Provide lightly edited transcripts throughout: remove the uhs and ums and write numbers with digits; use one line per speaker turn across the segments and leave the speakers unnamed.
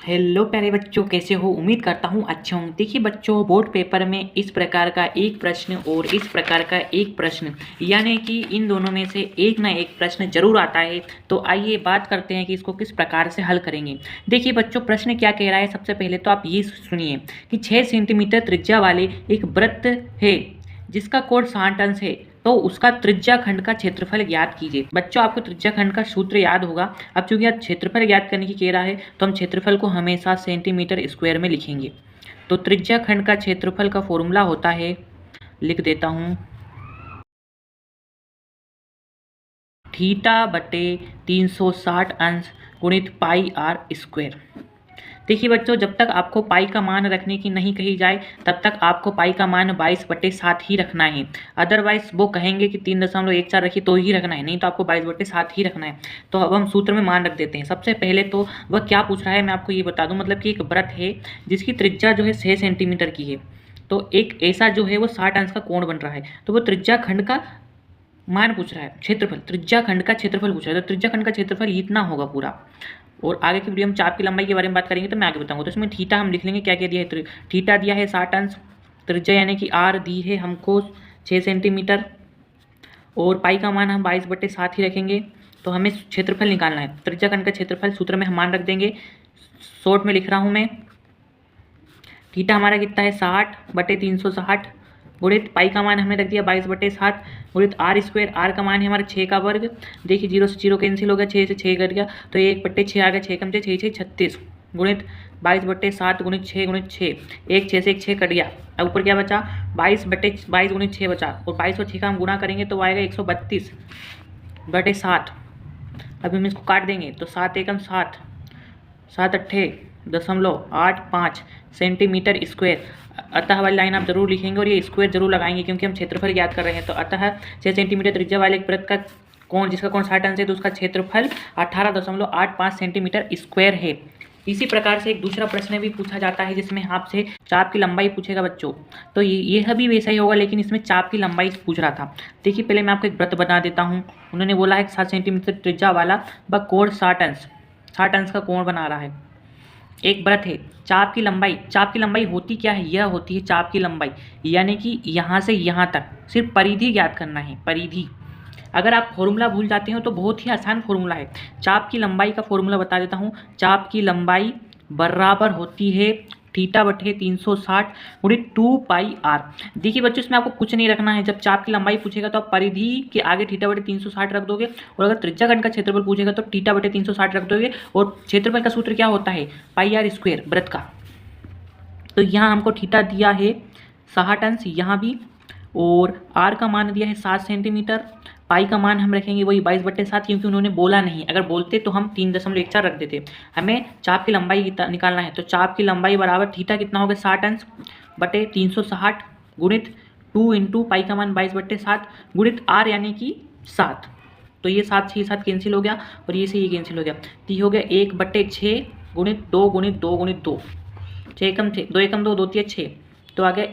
Hello प्यारे बच्चों, कैसे हो? उम्मीद करता हूँ अच्छे होंगे। देखिए बच्चों, बोर्ड पेपर में इस प्रकार का एक प्रश्न और इस प्रकार का एक प्रश्न, यानी कि इन दोनों में से एक ना एक प्रश्न जरूर आता है। तो आइए बात करते हैं कि इसको किस प्रकार से हल करेंगे। देखिए बच्चों, प्रश्न क्या कह रहा है, सबसे पहले तो आप ये सुनिए कि 6 सेंटीमीटर त्रिज्या वाले एक वृत्त है जिसका कोण 60 अंश है, तो उसका त्रिज्या खंड का क्षेत्रफल ज्ञात कीजिए। बच्चों, आपको त्रिज्या खंड का सूत्र याद होगा। अब चूंकि आप क्षेत्रफल ज्ञात करने की कह रहा है, तो हम क्षेत्रफल को हमेशा सेंटीमीटर स्क्वायर में लिखेंगे। तो त्रिज्या खंड का क्षेत्रफल का फॉर्मूला होता है, लिख देता हूं, थीटा बटे 360 अंश गुणित पाई आर स्क्वायर। देखिए बच्चों, जब तक आपको पाई का मान रखने की नहीं कही जाए तब तक आपको पाई का मान 22/7 ही रखना है। अदरवाइज वो कहेंगे कि 3.14 रखिए तो ही रखना है, नहीं तो आपको 22/7 ही रखना है। तो अब हम सूत्र में मान रख देते हैं। सबसे पहले तो वह क्या पूछ रहा है मैं आपको ये बता दूं, मतलब कि एक वृत्त है जिसकी त्रिज्या जो है 6 सेंटीमीटर की है। तो एक ऐसा जो है वो 60 अंश का कोण बन रहा है, तो वो त्रिज्या खंड का मान पूछ रहा है, क्षेत्रफल, त्रिज्या खंड का क्षेत्रफल पूछ रहा है। तो त्रिज्या खंड का क्षेत्रफल इतना होगा पूरा। और आगे की वीडियो में चाप की लंबाई के बारे में बात करेंगे तो मैं आगे बताऊंगा। तो इसमें थीटा हम लिख लेंगे, क्या क्या दिया है, थीटा दिया है 60 अंश, त्रिज्या यानी कि आर दी है हमको 6 सेंटीमीटर, और पाई का मान हम 22/7 ही रखेंगे। तो हमें क्षेत्रफल निकालना है, त्रिज्या खंड का क्षेत्रफल सूत्र में हम मान रख देंगे। शॉर्ट में लिख रहा हूँ मैं, थीटा हमारा कितना है 60/360 गुणित पाई का मान हमने रख दिया 22/7 गुणित आर स्क्वायर, आर का मान है हमारा 6 का वर्ग। देखिए 0 से 0 कैंसिल हो गया, 6 से 6 कट गया, तो 1/6 आ गया, 6 कम से 6 6 36 गुणित 22/7 गुणित 6 गुणित 6, 1 6 से 1 6 कट गया। अब ऊपर क्या बचा, 22/22 गुणित 6 बचा, और 22 और 6 का हम गुणा करेंगे तो आएगा 132/7। अभी हम इसको काट देंगे तो 7 एकम 7, 7/8.85 सेंटीमीटर स्क्वायर। अतः वाली लाइन आप जरूर लिखेंगे और ये स्क्वायर जरूर लगाएंगे क्योंकि हम क्षेत्रफल ज्ञात कर रहे हैं। तो अतः 6 सेंटीमीटर त्रिज्या वाले एक वृत्त का कोण, जिसका कोण 60 अंश है, तो उसका क्षेत्रफल 18.85 सेंटीमीटर स्क्वायर है। इसी प्रकार से एक दूसरा प्रश्न भी पूछा जाता है जिसमें आपसे चाप की लंबाई पूछेगा बच्चों। तो यह भी वैसा ही होगा, लेकिन इसमें चाप की लंबाई पूछ रहा था। देखिए पहले मैं आपको एक वृत्त बता देता हूँ। उन्होंने बोला है 7 सेंटीमीटर त्रिज्या वाला व कोण 60 अंश का कोण बना रहा है, एक वृत्त है। चाप की लंबाई होती क्या है, यह होती है चाप की लंबाई, यानी कि यहाँ से यहाँ तक सिर्फ परिधि ज्ञात करना है, परिधि। अगर आप फॉर्मूला भूल जाते हो तो बहुत ही आसान फॉर्मूला है। चाप की लंबाई का फॉर्मूला बता देता हूँ। चाप की लंबाई बराबर होती है थीटा बटे 360 गुणित 2 पाई आर। देखिए बच्चों, इसमें आपको कुछ नहीं रखना है। जब चाप की लंबाई पूछेगा तो आप परिधि के आगे थीटा बटे 360 रख दोगे, और अगर त्रिज्या खंड का क्षेत्रफल पूछेगा तो थीटा बटे 360 रख दोगे। और क्षेत्रफल का सूत्र क्या होता है, पाई आर स्क्वायर वृत्त का। तो यहाँ हमको थीटा दिया है 60 अंश यहाँ भी, और आर का मान दिया है 7 सेंटीमीटर। पाई का मान हम रखेंगे वही 22/7, क्योंकि उन्होंने बोला नहीं। अगर बोलते तो हम 3.14 रख देते। हमें चाप की लंबाई निकालना है, तो चाप की लंबाई बराबर थीटा कितना होगा 60 अंश बटे 360 गुणित 2 इंटू पाई का मान 22/7 गुणित आर यानी कि 7। तो ये 7 6 7 कैंसिल हो गया, और ये से ये कैंसिल हो गया। तो ये हो गया 1/6 गुणित 2 गुणित 2 गुणित 2, 6 एकम 6, 2 एकम 2, 2 3 6, तो आ गया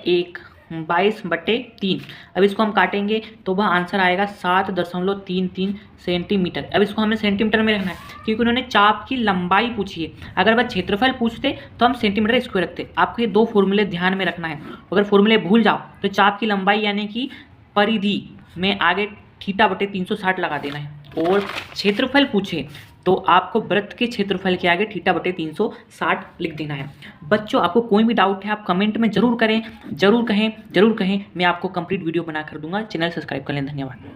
22/3। अब इसको हम काटेंगे तो वह आंसर आएगा 7.33 सेंटीमीटर। अब इसको हमें सेंटीमीटर में रखना है क्योंकि उन्होंने चाप की लंबाई पूछी है। अगर वह क्षेत्रफल पूछते तो हम सेंटीमीटर स्क्वायर रखते। आपको ये 2 फॉर्मूले ध्यान में रखना है। अगर फॉर्मूले भूल जाओ तो चाप की लंबाई यानी कि परिधि में आगे थीटा बटे 360 लगा देना है, और क्षेत्रफल पूछे तो आपको वृत्त के क्षेत्रफल के आगे थीटा बटे 360 लिख देना है। बच्चों, आपको कोई भी डाउट है आप कमेंट में जरूर करें, जरूर कहें। मैं आपको कंप्लीट वीडियो बना कर दूंगा। चैनल सब्सक्राइब कर लें। धन्यवाद।